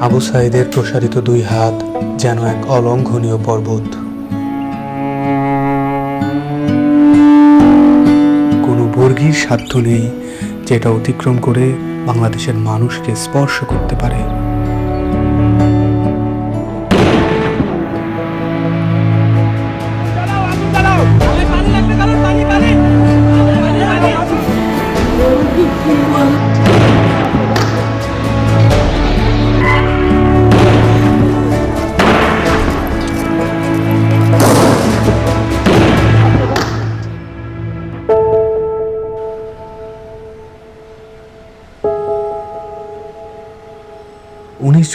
আবু সাঈদের প্রসারিত দুই হাত যেন এক অলঙ্ঘনীয় পর্বত। কোনো বর্গীর সাধ্য নেই যেটা অতিক্রম করে বাংলাদেশের মানুষকে স্পর্শ করতে পারে।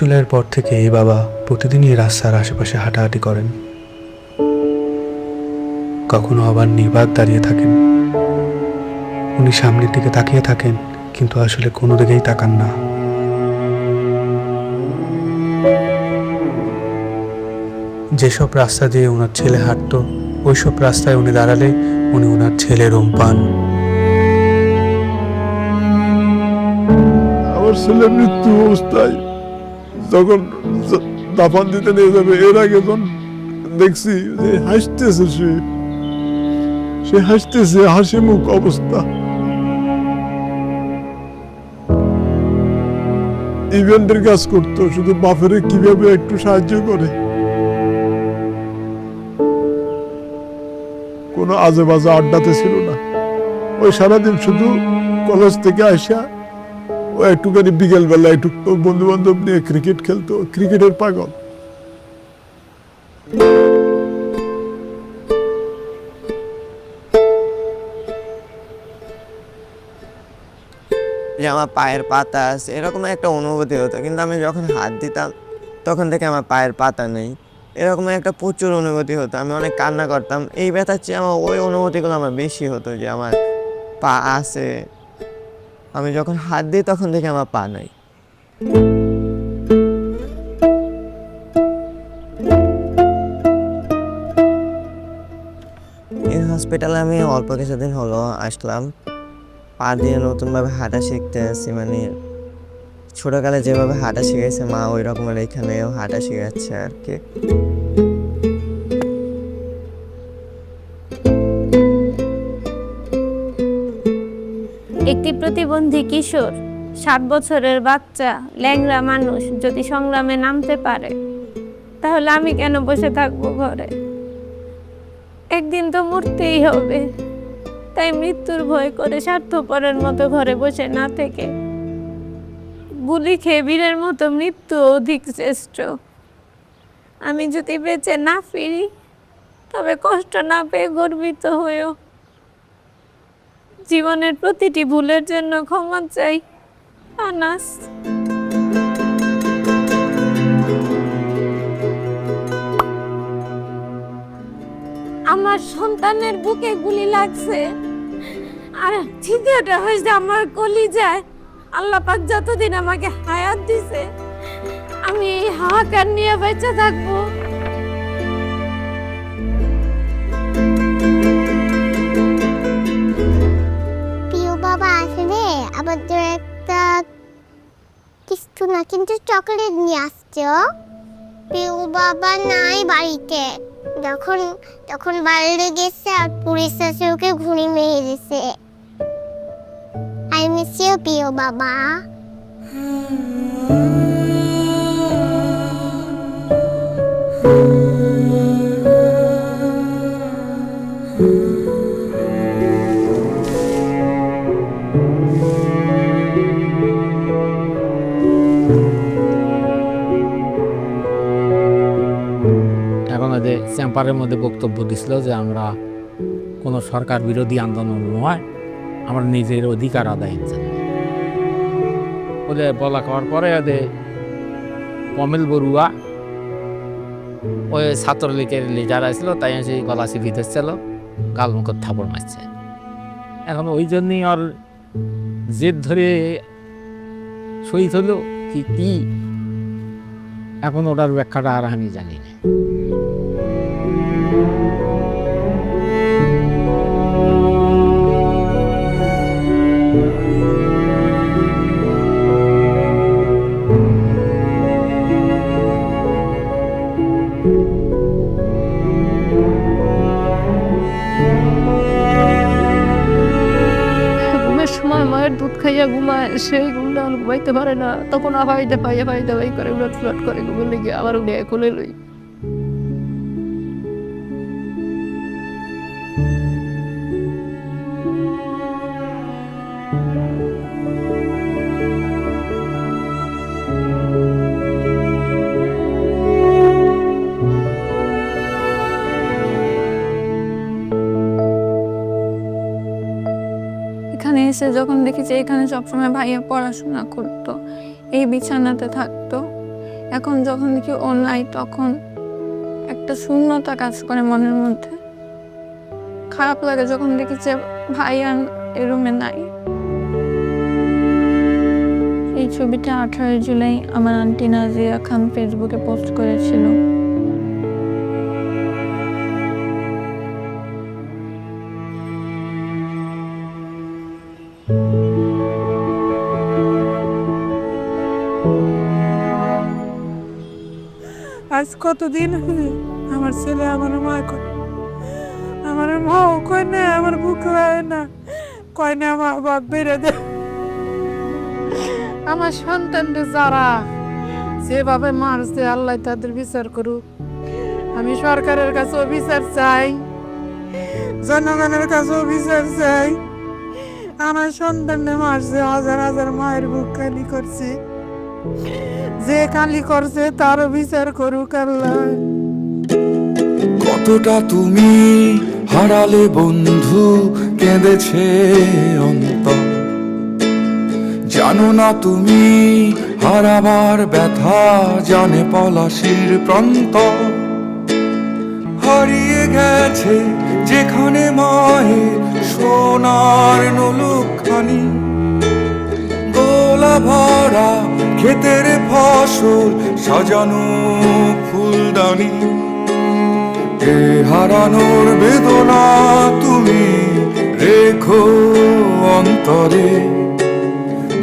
জুলাইয়ের পর থেকে এই বাবা প্রতিদিনই রাস্তার আশেপাশে হাঁটাহাঁটি করেন। কখনো আবার নির্বাক দাঁড়িয়ে থাকেন। উনি সামনের দিকে তাকিয়ে থাকেন, কিন্তু আসলে কোনো দিকেই তাকান না। যেসব রাস্তা দিয়ে ওনার ছেলে হাঁটতো, ওইসব রাস্তায় উনি দাঁড়ালে উনি ওনার ছেলের রুম পান। আমার ছেলে মৃত্যু অবস্থায় যখন দাফন দিতে নিয়ে যাবে, এর আগে যখন দেখছি যে হাসতেছে, সে হাসতেছে, হাসি মুখ অবস্থা। ইভেন্টের কাজ করতো, শুধু বাপের কিভাবে একটু সাহায্য করে। কোনো আজে বাজে আড্ডাতে ছিল না। ওই সারাদিন শুধু কলেজ থেকে আসা ও একটুখানি বিকেল বেলা একটু বন্ধু বান্ধব নিয়ে ক্রিকেট খেলতো, ক্রিকেটের পাগল। যে আমার পায়ের পাতা আছে এরকম একটা অনুভূতি হতো, কিন্তু আমি যখন হাত দিতাম তখন থেকে আমার পায়ের পাতা নেই, এরকম একটা প্রচুর অনুভূতি হতো। আমি অনেক কান্না করতাম। এই ব্যথার চেয়ে আমার ওই অনুভূতিগুলো আমার বেশি হতো, যে আমার পা আছে, আমি যখন হাত দিই তখন থেকে আমার পা নাই। এই হসপিটালে আমি অল্প কিছুদিন হলো আসলাম। পা দিয়ে নতুনভাবে হাঁটা শিখতে আসছি, মানে ছোটকালে যেভাবে হাঁটা শিখেছে মা, ওই রকমের এখানেও হাঁটা শিখাচ্ছে আর কি। একটি প্রতিবন্ধী কিশোর, 7 বছরের বাচ্চা, ল্যাংড়া মানুষ যদি সংগ্রামে নামতে পারে, তাহলে আমি কেন বসে থাকবো ঘরে? একদিন তো মরতেই হবে, তাই মৃত্যুর ভয় করে স্বার্থপরের মতো ঘরে বসে না থেকে গুলি খেয়ে বীরের মতো মৃত্যু অধিক শ্রেষ্ঠ। আমি যদি বেঁচে না ফিরি, তবে কষ্ট না পেয়ে গর্বিত হয়েও জীবনের প্রতিটি ভুলের জন্য ক্ষমা চাই। আনাস। আমার সন্তানের বুকে গুলি লাগছে, আর তৃতীয়টা হয়েছে আমার কলিজায়। আল্লাহ পাক যতদিন আমাকে হায়াত দিছে, আমি এই হাহাকার নিয়ে বেঁচে থাকবো। প্রিয় বাবা আসলে আমাদের একটা কিছু না, কিন্তু চকলেট নিয়ে আসছে। প্রিয় বাবা নাই বাড়িতে, যখন বাইরে গেছে আর পুলিশ এসে ওকে ঘুরি মেরে দিছে। আই মিস ইউ প্রিয় বাবা। এখন যে চেম্বারের মধ্যে বক্তব্য দিছিল যে আমরা কোনো সরকার বিরোধী আন্দোলন নয়, আমরা নিজের অধিকার আদায়ের জন্য বলে বলা খাওয়ার পরে ওদের কমিল বড়ুয়া ওই ছাত্রলীগের লিডার আসছিল, তাই সেই গলা চিপি ধরছিল, গাল মুখত থাপড় মারছে। এখন ওই জন্যই ওর জেদ ধরে শহীদ হলো কি এখন ওটার ব্যাখ্যাটা আর আমি জানি না। ঘুমায়, মায়ের দুধ খাইয়া ঘুমায়, সেই ঘুমটা ঘুমাইতে পারে না, তখন আফাইতে পাইয়া ফাইতে পাই করে উলট ফুলট করে ঘুমলে গিয়ে আবার উঠে খুলে লই। এখানে এসে যখন দেখি যে এখানে সবসময় ভাইয়া পড়াশোনা করতো, এই বিছানাতে থাকতো, এখন যখন দেখি ও নাই তখন একটা শূন্যতা কাজ করে মনের মধ্যে। খারাপ লাগে যখন দেখি যে ভাইয়া এই রুমে নাই। এই ছবিটা 18 জুলাই আমার আন্টি নাজিয়া খান ফেসবুকে পোস্ট করেছিল। আজ কতদিন আমার ছেলে আমার মা কয়, আমার মাও কয় না, আমার বুক লাগে না, কয় না মা বাপ বেড়ে দে। আমার সন্তানদের যারা যেভাবে মারছে আল্লাহ তাদের বিচার করুক। আমি সরকারের কাছেও বিচার চাই, জনগণের কাছেও বিচার চাই। আমার সন্তানদের মারছে, হাজার হাজার মায়ের বুক খালি করছে, যে খালি করছে তারও বিচার করুক আল্লাহ। কতটা তুমি হারালে বন্ধু, কেঁদেছে অন্তর, জানো না তুমি হারাবার ব্যথা, জানে পলাশির প্রান্ত। হারিয়ে গেছে যেখানে মায়ের সোনার নলুকখানি, গোলা ভরা ক্ষেতের ফসল, সাজানো ফুলদানি। এ হারানোর বেদনা তুমি রেখো অন্তরে,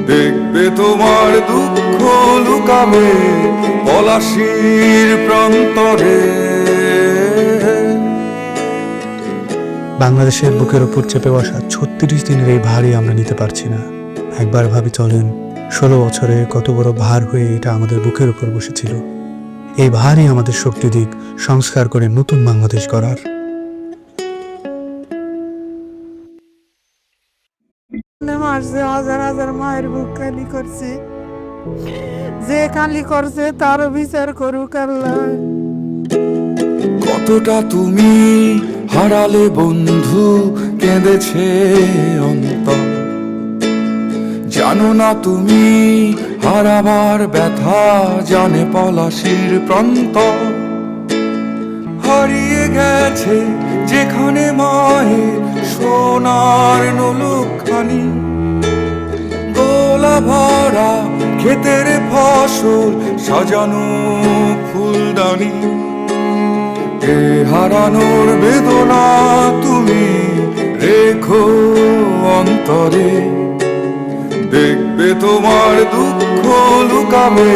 দেখবে তোমার দুঃখ লুকাবে পলাশির প্রান্তরে। বাংলাদেশের বুকের ওপর চেপে বসা 36 দিনের এই ভারই আমরা নিতে পারছি না। একবার ভাবি চলেন 16 বছরে কত বড় ভার হয়ে এটা আমাদের বুকের উপর বসেছিল। এই ভারই আমাদের শক্তি দিক সংস্কার করে নতুন বাংলাদেশ গড়ার। মারছে, হাজার হাজার মায়ের বুক খালি করছে, যে খালি করছে তারও বিচার করুক আল্লাহ। কতটা তুমি হারালে বন্ধু, কেঁদেছে অন্তর, জানো না তুমি হারাবার ব্যথা, জানে পলাশির প্রান্ত। হারিয়ে গেছে যেখানে মায়ের সোনার নলুকখানি, গোলা ভরা ক্ষেতের ফসল, সাজানো ফুলদানি। এ হারানোর বেদনা তুমি রেখো অন্তরে, দেখবে তোমার দুঃখ লুকাবে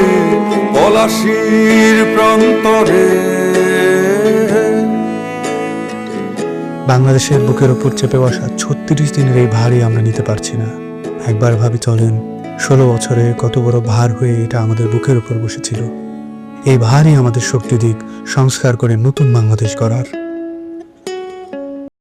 পলাশির প্রান্তরে। বাংলাদেশের বুকের ওপর চেপে বসা 36 দিনের এই ভারই আমরা নিতে পারছি না। একবার ভাবি চলেন 16 বছরে কত বড় ভার হয়ে এটা আমাদের বুকের উপর বসেছিল। এই ভারই আমাদের শক্তি দিক সংস্কার করে নতুন বাংলাদেশ গড়ার।